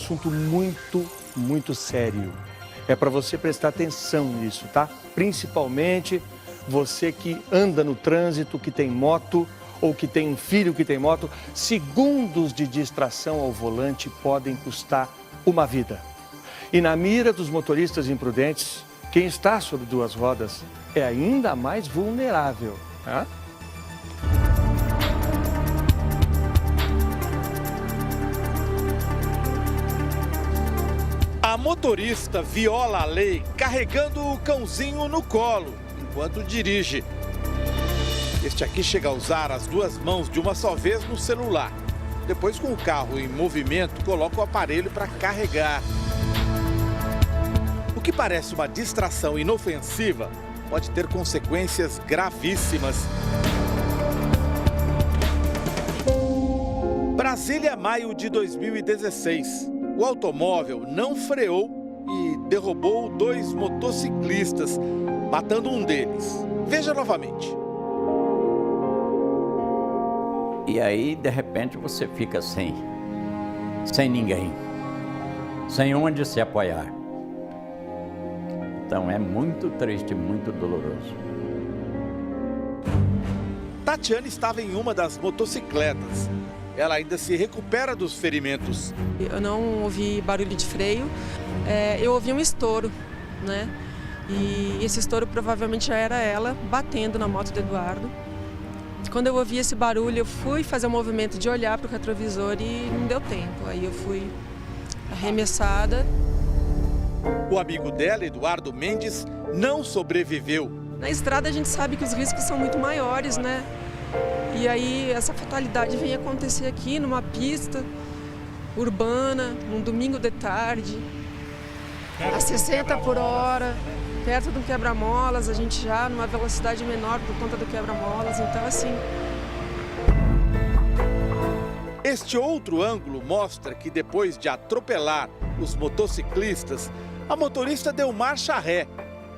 assunto muito sério. É para você prestar atenção nisso, tá? Principalmente você que anda no trânsito, que tem moto ou que tem um filho que tem moto. Segundos de distração ao volante podem custar uma vida. E na mira dos motoristas imprudentes, quem está sobre duas rodas é ainda mais vulnerável, tá? A motorista viola a lei carregando o cãozinho no colo enquanto dirige. Este aqui chega a usar as duas mãos de uma só vez no celular. Depois, com o carro em movimento, coloca o aparelho para carregar. O que parece uma distração inofensiva pode ter consequências gravíssimas. Brasília, maio de 2016. O automóvel não freou e derrubou 2 motociclistas, matando um deles. Veja novamente. E aí, de repente, você fica sem ninguém, sem onde se apoiar. Então é muito triste, muito doloroso. Tatiana estava em uma das motocicletas. Ela ainda se recupera dos ferimentos. Eu não ouvi barulho de freio, eu ouvi um estouro, né? E esse estouro provavelmente já era ela batendo na moto do Eduardo. Quando eu ouvi esse barulho, eu fui fazer o movimento de olhar para o retrovisor e não deu tempo. Aí eu fui arremessada. O amigo dela, Eduardo Mendes, não sobreviveu. Na estrada a gente sabe que os riscos são muito maiores, né? E aí essa fatalidade vem acontecer aqui numa pista urbana, num domingo de tarde, a 60 por hora, perto do quebra-molas, a gente já numa velocidade menor por conta do quebra-molas, então assim... Este outro ângulo mostra que depois de atropelar os motociclistas, a motorista deu marcha ré,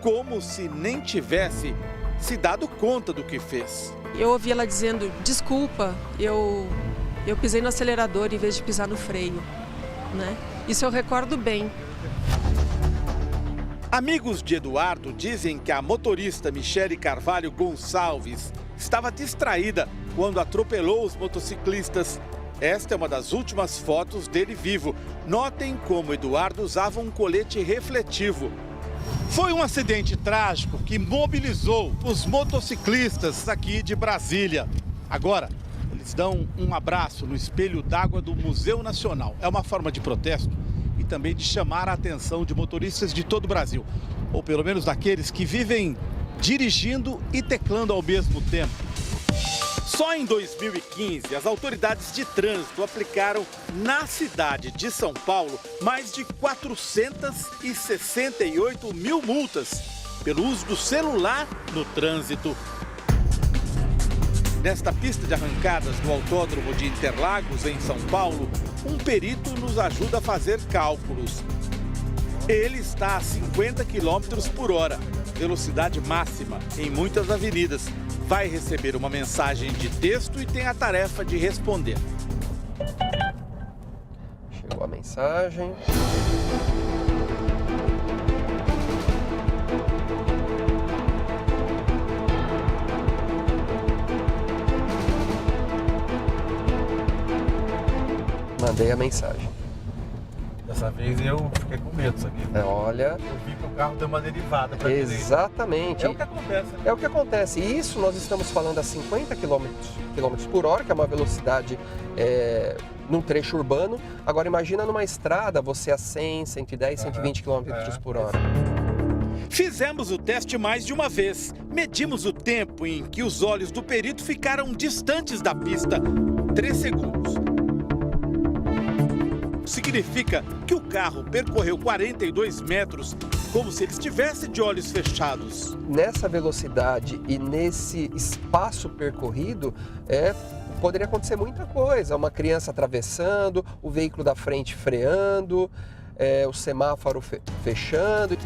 como se nem tivesse se dado conta do que fez. Eu ouvi ela dizendo, desculpa, eu pisei no acelerador em vez de pisar no freio, né? Isso eu recordo bem. Amigos de Eduardo dizem que a motorista Michele Carvalho Gonçalves estava distraída quando atropelou os motociclistas. Esta é uma das últimas fotos dele vivo. Notem como Eduardo usava um colete refletivo. Foi um acidente trágico que mobilizou os motociclistas aqui de Brasília. Agora, eles dão um abraço no espelho d'água do Museu Nacional. É uma forma de protesto e também de chamar a atenção de motoristas de todo o Brasil, ou pelo menos daqueles que vivem dirigindo e teclando ao mesmo tempo. Só em 2015, as autoridades de trânsito aplicaram na cidade de São Paulo mais de 468 mil multas pelo uso do celular no trânsito. Nesta pista de arrancadas do Autódromo de Interlagos, em São Paulo, um perito nos ajuda a fazer cálculos. Ele está a 50 km por hora, velocidade máxima em muitas avenidas. Vai receber uma mensagem de texto e tem a tarefa de responder. Chegou a mensagem. Mandei a mensagem. Dessa vez eu fiquei com medo disso aqui. Olha... Eu vi que o carro deu uma derivada para exatamente. É o que acontece. É o que acontece. E isso nós estamos falando a 50 km por hora, que é uma velocidade num trecho urbano. Agora imagina numa estrada você a 100, 110, 120 km por hora. Fizemos o teste mais de uma vez. Medimos o tempo em que os olhos do perito ficaram distantes da pista. 3 segundos. Significa que o carro percorreu 42 metros, como se ele estivesse de olhos fechados. Nessa velocidade e nesse espaço percorrido, poderia acontecer muita coisa. Uma criança atravessando, o veículo da frente freando, o semáforo fechando.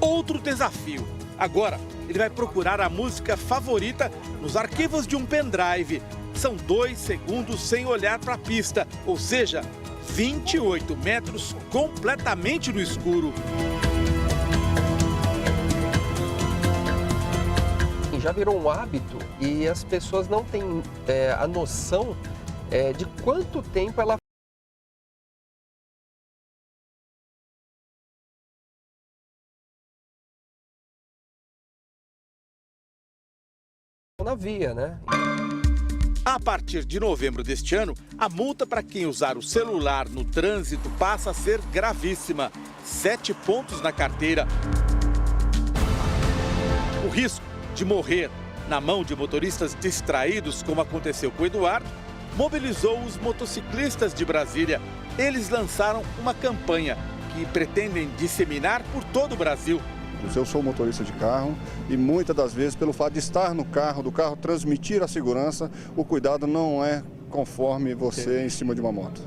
Outro desafio. Agora, ele vai procurar a música favorita nos arquivos de um pendrive. São 2 segundos sem olhar para a pista, ou seja, 28 metros completamente no escuro. Já virou um hábito e as pessoas não têm a noção de quanto tempo ela na via, né? A partir de novembro deste ano, a multa para quem usar o celular no trânsito passa a ser gravíssima. 7 pontos na carteira. O risco de morrer na mão de motoristas distraídos, como aconteceu com o Eduardo, mobilizou os motociclistas de Brasília. Eles lançaram uma campanha que pretendem disseminar por todo o Brasil. Eu sou motorista de carro e muitas das vezes, pelo fato de estar no carro, do carro transmitir a segurança, o cuidado não é conforme você em cima de uma moto.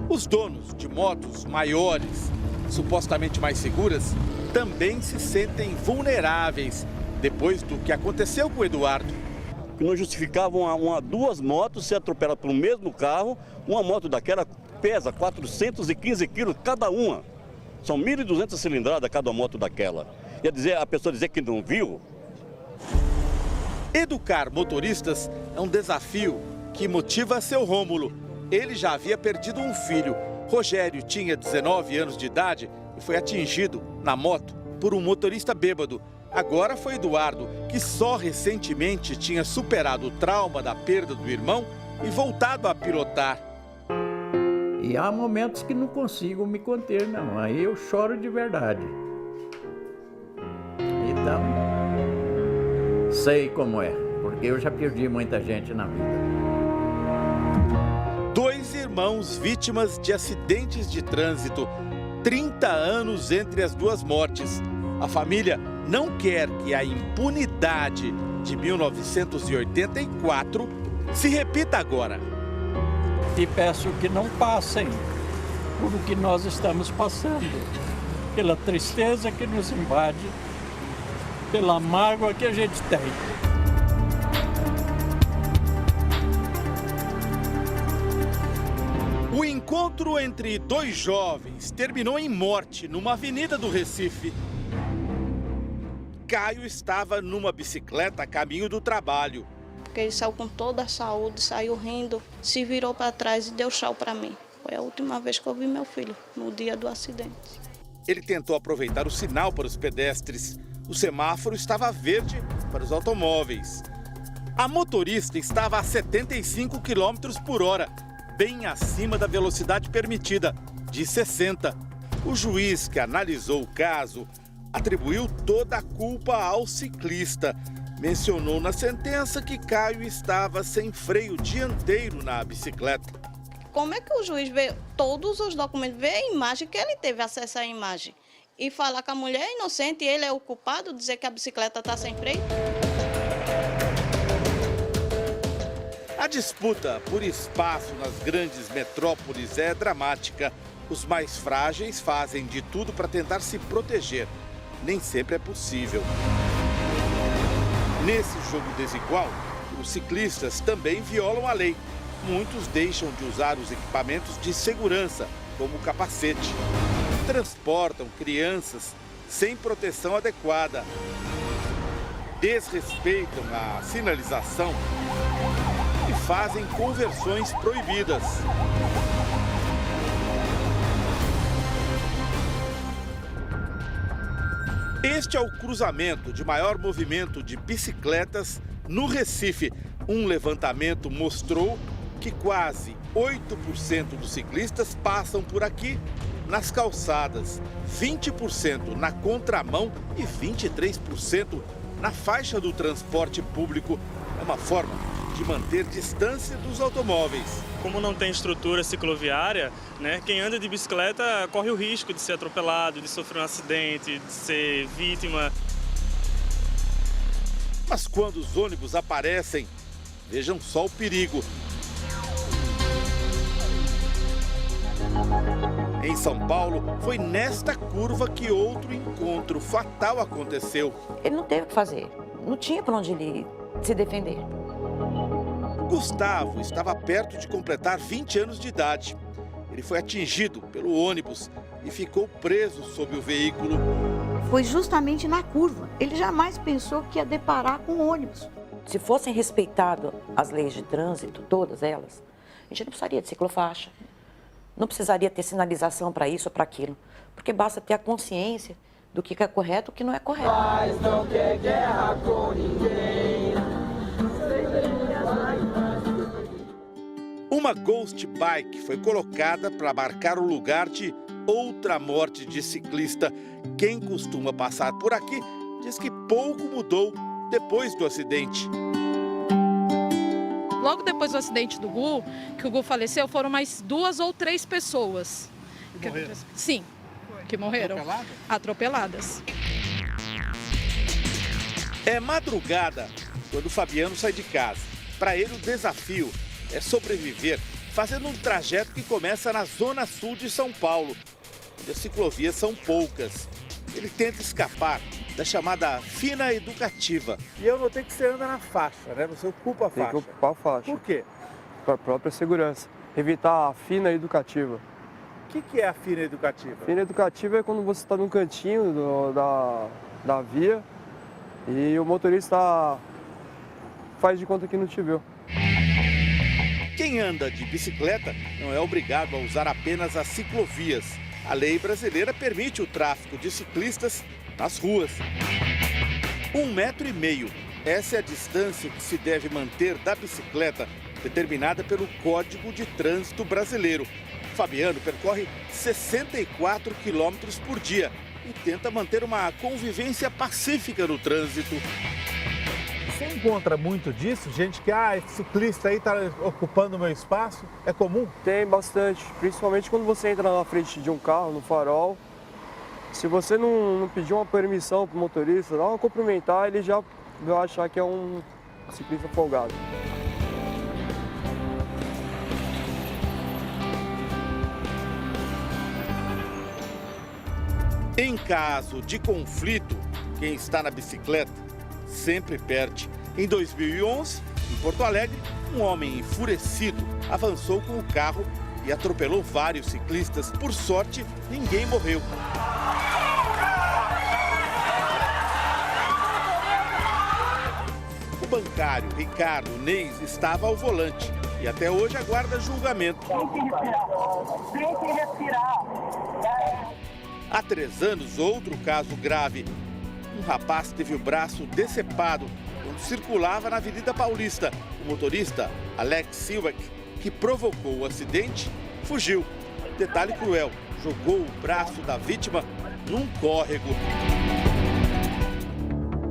Os donos de motos maiores, supostamente mais seguras, também se sentem vulneráveis depois do que aconteceu com o Eduardo. Que não justificavam duas motos ser atropeladas pelo mesmo carro. Uma moto daquela pesa 415 quilos cada uma. São 1.200 cilindradas cada moto daquela. Quer dizer, a pessoa dizer que não viu. Educar motoristas é um desafio que motiva seu Rômulo. Ele já havia perdido um filho. Rogério tinha 19 anos de idade e foi atingido na moto por um motorista bêbado. Agora foi Eduardo, que só recentemente tinha superado o trauma da perda do irmão e voltado a pilotar. E há momentos que não consigo me conter, não. Aí eu choro de verdade. Então, sei como é, porque eu já perdi muita gente na vida. 2 irmãos vítimas de acidentes de trânsito. 30 anos entre as duas mortes. A família não quer que a impunidade de 1984 se repita agora. E peço que não passem por o que nós estamos passando, pela tristeza que nos invade, pela mágoa que a gente tem. O encontro entre 2 jovens terminou em morte numa avenida do Recife. Caio estava numa bicicleta a caminho do trabalho. Porque ele saiu com toda a saúde, saiu rindo, se virou para trás e deu tchau para mim. Foi a última vez que eu vi meu filho, no dia do acidente. Ele tentou aproveitar o sinal para os pedestres. O semáforo estava verde para os automóveis. A motorista estava a 75 km por hora, bem acima da velocidade permitida, de 60. O juiz que analisou o caso atribuiu toda a culpa ao ciclista. Mencionou na sentença que Caio estava sem freio dianteiro na bicicleta. Como é que o juiz vê todos os documentos, vê a imagem, que ele teve acesso à imagem, e falar que a mulher é inocente e ele é o culpado, dizer que a bicicleta está sem freio? A disputa por espaço nas grandes metrópoles é dramática. Os mais frágeis fazem de tudo para tentar se proteger. Nem sempre é possível. Nesse jogo desigual, os ciclistas também violam a lei. Muitos deixam de usar os equipamentos de segurança, como o capacete. Transportam crianças sem proteção adequada. Desrespeitam a sinalização e fazem conversões proibidas. Este é o cruzamento de maior movimento de bicicletas no Recife. Um levantamento mostrou que quase 8% dos ciclistas passam por aqui nas calçadas, 20% na contramão e 23% na faixa do transporte público. É uma forma de manter distância dos automóveis. Como não tem estrutura cicloviária, né, quem anda de bicicleta corre o risco de ser atropelado, de sofrer um acidente, de ser vítima. Mas quando os ônibus aparecem, vejam só o perigo. Em São Paulo, foi nesta curva que outro encontro fatal aconteceu. Ele não teve o que fazer, não tinha para onde ele se defender. Gustavo estava perto de completar 20 anos de idade. ele foi atingido pelo ônibus e ficou preso sob o veículo. Foi justamente na curva. Ele jamais pensou que ia deparar com o ônibus. Se fossem respeitadas as leis de trânsito, todas elas, a gente não precisaria de ciclofaixa, não precisaria ter sinalização para isso ou para aquilo, porque basta ter a consciência do que é correto e o que não é correto. Mas não quer guerra com ninguém. Uma Ghost Bike foi colocada para marcar o lugar de outra morte de ciclista. Quem costuma passar por aqui diz que pouco mudou depois do acidente. Logo depois do acidente do Gu, que o Gu faleceu, foram mais 2 ou 3 pessoas. Que morreram? Sim, que morreram. Atropeladas. É madrugada quando o Fabiano sai de casa. Para ele, o desafio é sobreviver fazendo um trajeto que começa na zona sul de São Paulo, onde as ciclovias são poucas. Ele tenta escapar da chamada fina educativa. E eu notei que você anda na faixa, né? Você ocupa a faixa. Tem que ocupar a faixa. Por quê? Para a própria segurança. Evitar a fina educativa. O que é a fina educativa? Fina educativa é quando você está num cantinho da via e o motorista faz de conta que não te viu. Quem anda de bicicleta não é obrigado a usar apenas as ciclovias. A lei brasileira permite o tráfego de ciclistas nas ruas. 1,5 metro. Essa é a distância que se deve manter da bicicleta, determinada pelo Código de Trânsito Brasileiro. Fabiano percorre 64 quilômetros por dia e tenta manter uma convivência pacífica no trânsito. Você encontra muito disso? Gente que, esse ciclista aí está ocupando o meu espaço? É comum? Tem bastante, principalmente quando você entra na frente de um carro, no farol. Se você não pedir uma permissão para o motorista, não cumprimentar, ele já vai achar que é um ciclista folgado. Em caso de conflito, quem está na bicicleta sempre perde. Em 2011, em Porto Alegre, um homem enfurecido avançou com o carro e atropelou vários ciclistas. Por sorte, ninguém morreu. O bancário Ricardo Neis estava ao volante e até hoje aguarda julgamento. Há 3 anos, outro caso grave. Um rapaz teve o braço decepado quando circulava na Avenida Paulista. O motorista, Alex Silbeck, que provocou o acidente, fugiu. Detalhe cruel, jogou o braço da vítima num córrego.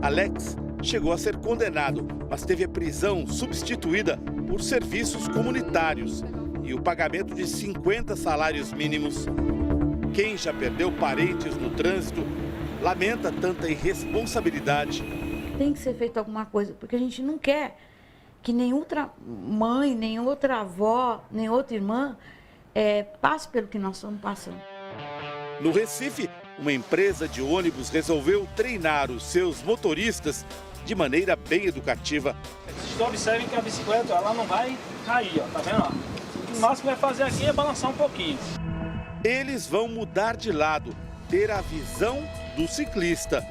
Alex chegou a ser condenado, mas teve a prisão substituída por serviços comunitários e o pagamento de 50 salários mínimos. Quem já perdeu parentes no trânsito lamenta tanta irresponsabilidade. Tem que ser feito alguma coisa, porque a gente não quer que nem outra mãe, nem outra avó, nem outra irmã passe pelo que nós estamos passando. No Recife, uma empresa de ônibus resolveu treinar os seus motoristas de maneira bem educativa. Vocês observem que a bicicleta ela não vai cair, ó, tá vendo? Ó? O máximo que vai fazer aqui é balançar um pouquinho. Eles vão mudar de lado, ter a visão do ciclista.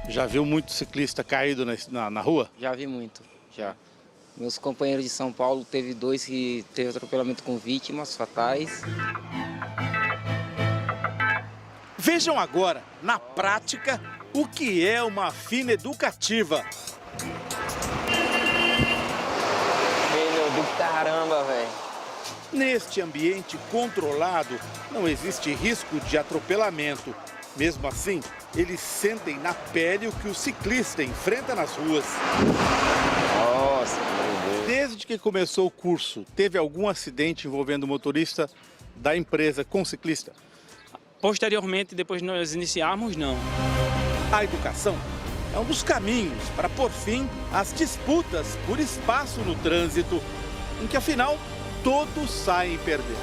Já viu muito ciclista caído na rua? Já vi muito, já. Meus companheiros de São Paulo, teve 2 que teve atropelamento com vítimas fatais. Vejam agora, na prática, o que é uma fina educativa. Meu, do caramba, velho. Neste ambiente controlado, não existe risco de atropelamento. Mesmo assim, eles sentem na pele o que o ciclista enfrenta nas ruas. Nossa, meu Deus. Desde que começou o curso, teve algum acidente envolvendo o motorista da empresa com o ciclista? Posteriormente, depois de nós iniciarmos, não. A educação é um dos caminhos para pôr fim às disputas por espaço no trânsito, em que afinal todos saem perdendo.